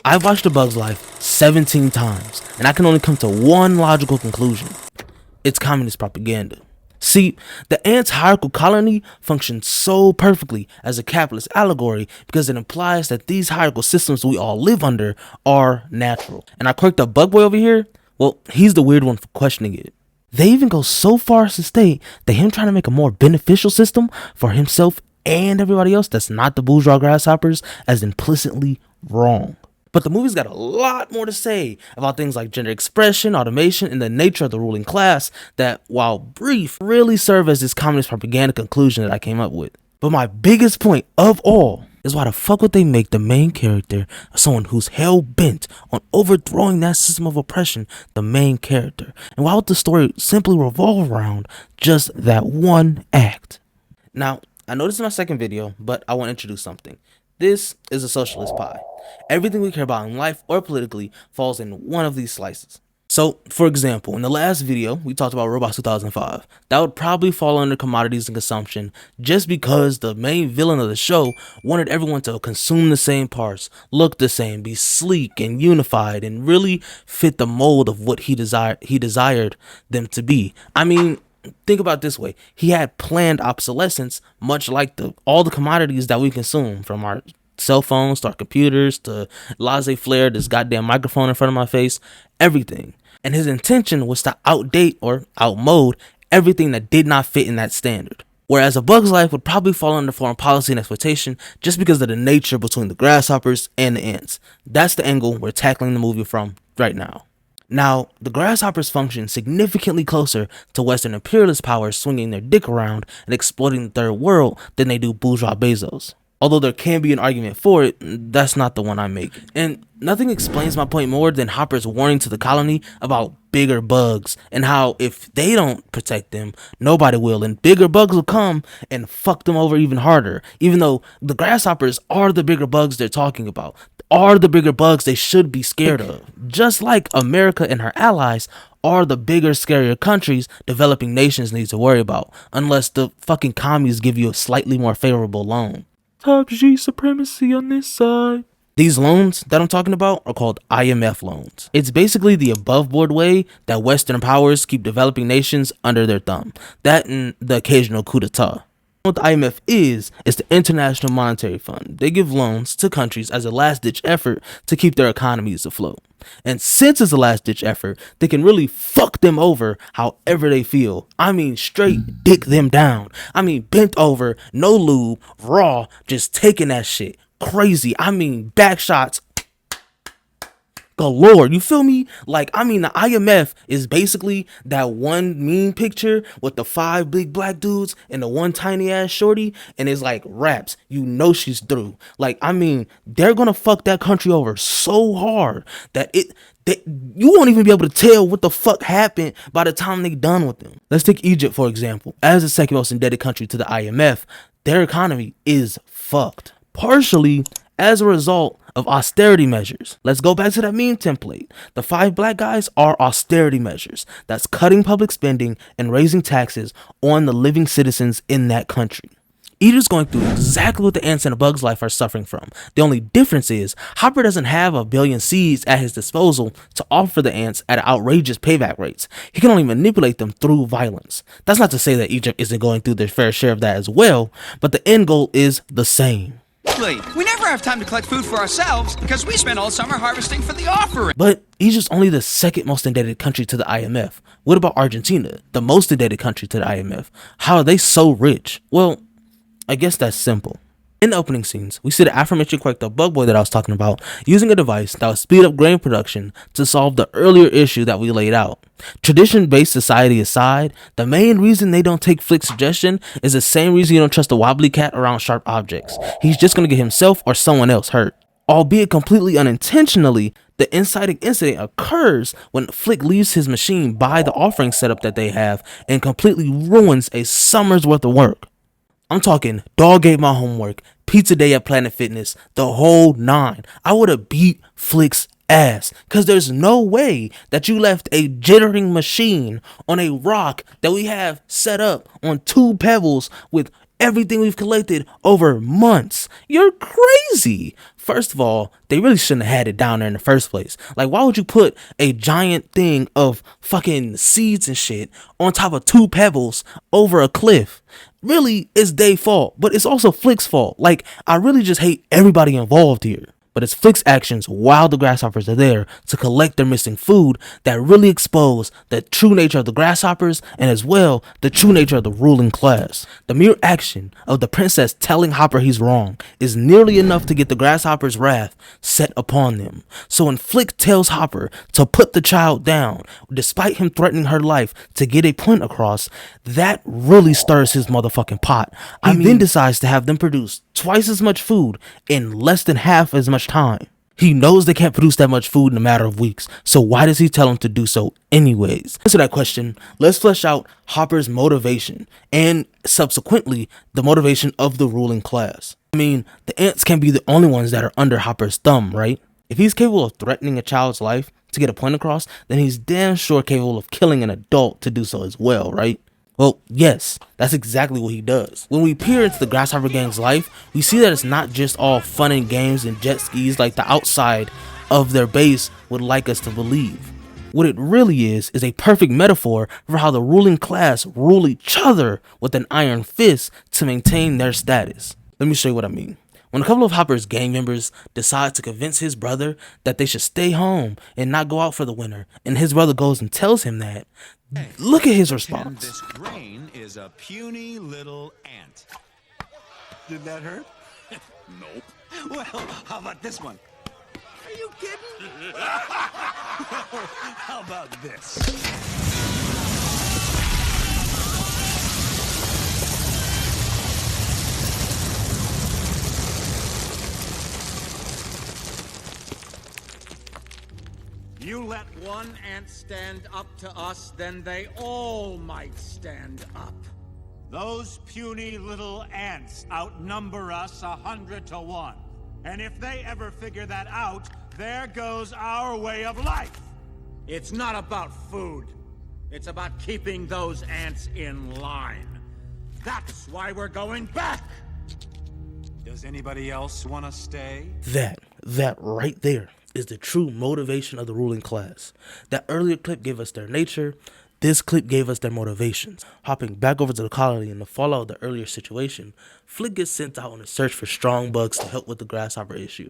I've watched A Bug's Life 17 times, and I can only come to one logical conclusion. It's communist propaganda. See, the ants' hierarchical colony functions so perfectly as a capitalist allegory because it implies that these hierarchical systems we all live under are natural. And I quirked up Bug Boy over here, well, he's the weird one for questioning it. They even go so far as to state that him trying to make a more beneficial system for himself and everybody else that's not the bourgeois grasshoppers as implicitly wrong. But the movie's got a lot more to say about things like gender expression, automation, and the nature of the ruling class that, while brief, really serve as this communist propaganda conclusion that I came up with. But my biggest point of all is why the fuck would they make the main character someone who's hell-bent on overthrowing that system of oppression the main character? And why would the story simply revolve around just that one act? Now, I know this is my second video, but I want to introduce something. This is a socialist pie. Everything we care about in life or politically falls in one of these slices. So, for example, in the last video, we talked about Robots 2005. That would probably fall under commodities and consumption just because the main villain of the show wanted everyone to consume the same parts, look the same, be sleek and unified, and really fit the mold of what he desired them to be. I mean, think about it this way. He had planned obsolescence, much like all the commodities that we consume, from our cell phones to our computers to laissez-faire, this goddamn microphone in front of my face, everything. And his intention was to outdate or outmode everything that did not fit in that standard. Whereas A Bug's Life would probably fall under foreign policy and exploitation just because of the nature between the grasshoppers and the ants. That's the angle we're tackling the movie from right now. Now, the grasshoppers function significantly closer to Western imperialist powers swinging their dick around and exploiting the third world than they do bourgeois Bezos. Although there can be an argument for it, that's not the one I make. And nothing explains my point more than Hopper's warning to the colony about bigger bugs and how if they don't protect them, nobody will, and bigger bugs will come and fuck them over even harder, even though the grasshoppers are the bigger bugs they're talking about, are the bigger bugs they should be scared of. Just like America and her allies are the bigger, scarier countries developing nations need to worry about, unless the fucking commies give you a slightly more favorable loan. Top G supremacy on this side. These loans that I'm talking about are called IMF loans. It's basically the above board way that Western powers keep developing nations under their thumb. That and the occasional coup d'etat. What the IMF is the International Monetary Fund. They give loans to countries as a last-ditch effort to keep their economies afloat. And since it's a last-ditch effort, they can really fuck them over however they feel. I mean, straight dick them down. I mean, bent over, no lube, raw, just taking that shit. Crazy. I mean, back shots galore. You feel me? Like, I mean, the IMF is basically that one meme picture with the 5 big black dudes and the one tiny ass shorty, and it's like raps. You know she's through. Like, I mean, they're gonna fuck that country over so hard that you won't even be able to tell what the fuck happened by the time they done with them. Let's take Egypt, for example. As the second most indebted country to the IMF, their economy is fucked. Partially as a result of austerity measures. Let's go back to that meme template. The 5 black guys are austerity measures. That's cutting public spending and raising taxes on the living citizens in that country. Egypt's going through exactly what the ants in A Bug's Life are suffering from. The only difference is Hopper doesn't have a billion seeds at his disposal to offer the ants at outrageous payback rates. He can only manipulate them through violence. That's not to say that Egypt isn't going through their fair share of that as well, but the end goal is the same. We never have time to collect food for ourselves because we spend all summer harvesting for the offering. But Egypt's only the second most indebted country to the IMF. What about Argentina, the most indebted country to the IMF? How are they so rich? Well, I guess that's simple. In the opening scenes, we see the aforementioned character Bug Boy that I was talking about using a device that would speed up grain production to solve the earlier issue that we laid out. Tradition-based society aside, the main reason they don't take Flick's suggestion is the same reason you don't trust a wobbly cat around sharp objects. He's just going to get himself or someone else hurt. Albeit completely unintentionally, the inciting incident occurs when Flick leaves his machine by the offering setup that they have and completely ruins a summer's worth of work. I'm talking dog ate my homework, pizza day at Planet Fitness, the whole 9. I would have beat Flick's ass because there's no way that you left a jittering machine on a rock that we have set up on 2 pebbles with everything we've collected over months. You're crazy. First of all, they really shouldn't have had it down there in the first place. Like, why would you put a giant thing of fucking seeds and shit on top of 2 pebbles over a cliff? Really, it's their fault, but it's also Flick's fault. Like, I really just hate everybody involved here. But it's Flick's actions while the grasshoppers are there to collect their missing food that really expose the true nature of the grasshoppers and as well the true nature of the ruling class. The mere action of the princess telling Hopper he's wrong is nearly enough to get the grasshoppers' wrath set upon them. So when Flick tells Hopper to put the child down, despite him threatening her life to get a point across, that really stirs his motherfucking pot. He then decides to have them produce twice as much food in less than half as much time. He knows they can't produce that much food in a matter of weeks, so why does he tell them to do so anyways? To answer that question, let's flesh out Hopper's motivation and subsequently the motivation of the ruling class. I mean, the ants can't be the only ones that are under Hopper's thumb, right? If he's capable of threatening a child's life to get a point across, then he's damn sure capable of killing an adult to do so as well, right? Well, yes, that's exactly what he does. When we peer into the Grasshopper Gang's life, we see that it's not just all fun and games and jet skis like the outside of their base would like us to believe. What it really is a perfect metaphor for how the ruling class rule each other with an iron fist to maintain their status. Let me show you what I mean. When a couple of Hopper's gang members decide to convince his brother that they should stay home and not go out for the winter, and his brother goes and tells him that, look at his response. This grain is a puny little ant. Did that hurt? Nope. Well, how about this one? Are you kidding? How about this? You let one ant stand up to us, then they all might stand up. Those puny little ants outnumber us 100 to 1. And if they ever figure that out, there goes our way of life. It's not about food. It's about keeping those ants in line. That's why we're going back. Does anybody else want to stay? That right there is the true motivation of the ruling class. That earlier clip gave us their nature. This clip gave us their motivations. Hopping back over to the colony in the fallout of the earlier situation, Flick gets sent out on a search for strong bugs to help with the grasshopper issue.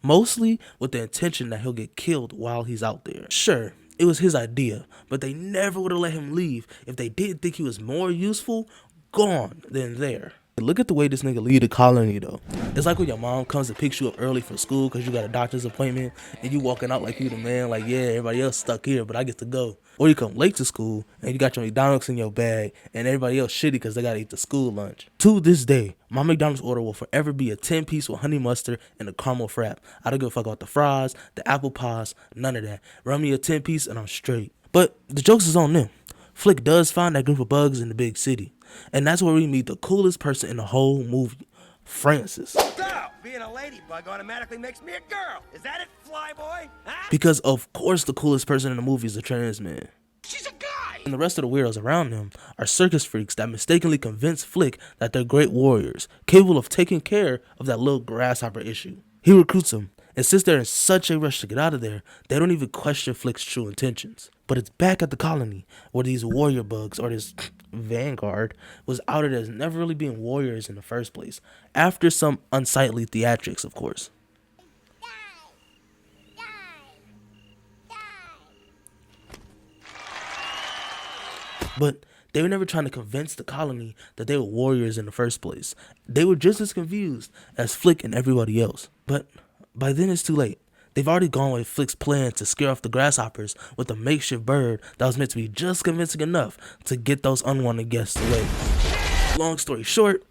Mostly with the intention that he'll get killed while he's out there. Sure, it was his idea, but they never would have let him leave if they didn't think he was more useful gone than there. Look at the way this nigga lead the colony though. It's like when your mom comes and picks you up early from school because you got a doctor's appointment and you walking out like you the man, like, yeah, everybody else stuck here but I get to go. Or you come late to school and you got your McDonald's in your bag and everybody else shitty because they gotta eat the school lunch. To this day, my McDonald's order will forever be a 10-piece with honey mustard and a caramel frap. I don't give a fuck about the fries, the apple pies, none of that. Run me a 10-piece and I'm straight. But the joke's is on them. Flick does find that group of bugs in the big city. And that's where we meet the coolest person in the whole movie, Francis. So, being a ladybug automatically makes me a girl. Is that it, flyboy? Huh? Because of course the coolest person in the movie is a trans man. She's a guy! And the rest of the weirdos around them are circus freaks that mistakenly convince Flick that they're great warriors, capable of taking care of that little grasshopper issue. He recruits them, and since they're in such a rush to get out of there, they don't even question Flick's true intentions. But it's back at the colony where these warrior bugs, or this vanguard, was outed as never really being warriors in the first place, after some unsightly theatrics, of course. But they were never trying to convince the colony that they were warriors in the first place. They were just as confused as Flick and everybody else. But by then it's too late. They've already gone with Flick's plan to scare off the grasshoppers with a makeshift bird that was meant to be just convincing enough to get those unwanted guests away. Long story short,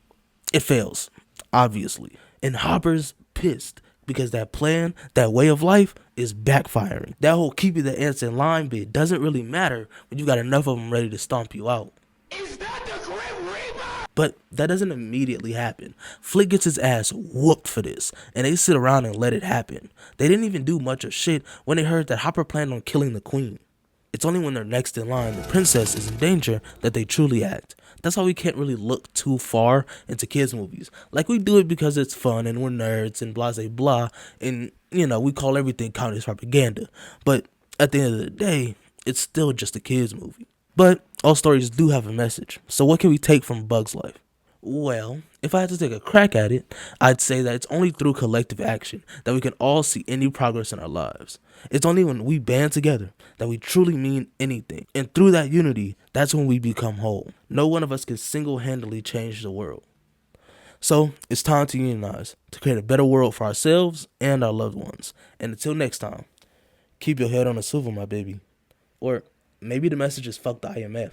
it fails, obviously. And Hopper's pissed because that plan, that way of life, is backfiring. That whole keeping the ants in line bit doesn't really matter when you got enough of them ready to stomp you out. Is that the Grim Reaper? But that doesn't immediately happen. Flick gets his ass whooped for this, and they sit around and let it happen. They didn't even do much of shit when they heard that Hopper planned on killing the queen. It's only when they're next in line, the princess is in danger, that they truly act. That's why we can't really look too far into kids movies. Like, we do it because it's fun and we're nerds and blah blah blah, and we call everything communist propaganda. But at the end of the day, it's still just a kids movie. But all stories do have a message. So what can we take from Bug's life? Well, if I had to take a crack at it, I'd say that it's only through collective action that we can all see any progress in our lives. It's only when we band together that we truly mean anything. And through that unity, that's when we become whole. No one of us can single-handedly change the world. So it's time to unionize, to create a better world for ourselves and our loved ones. And until next time, keep your head on a swivel, my baby. Or maybe the message is fuck the IMF.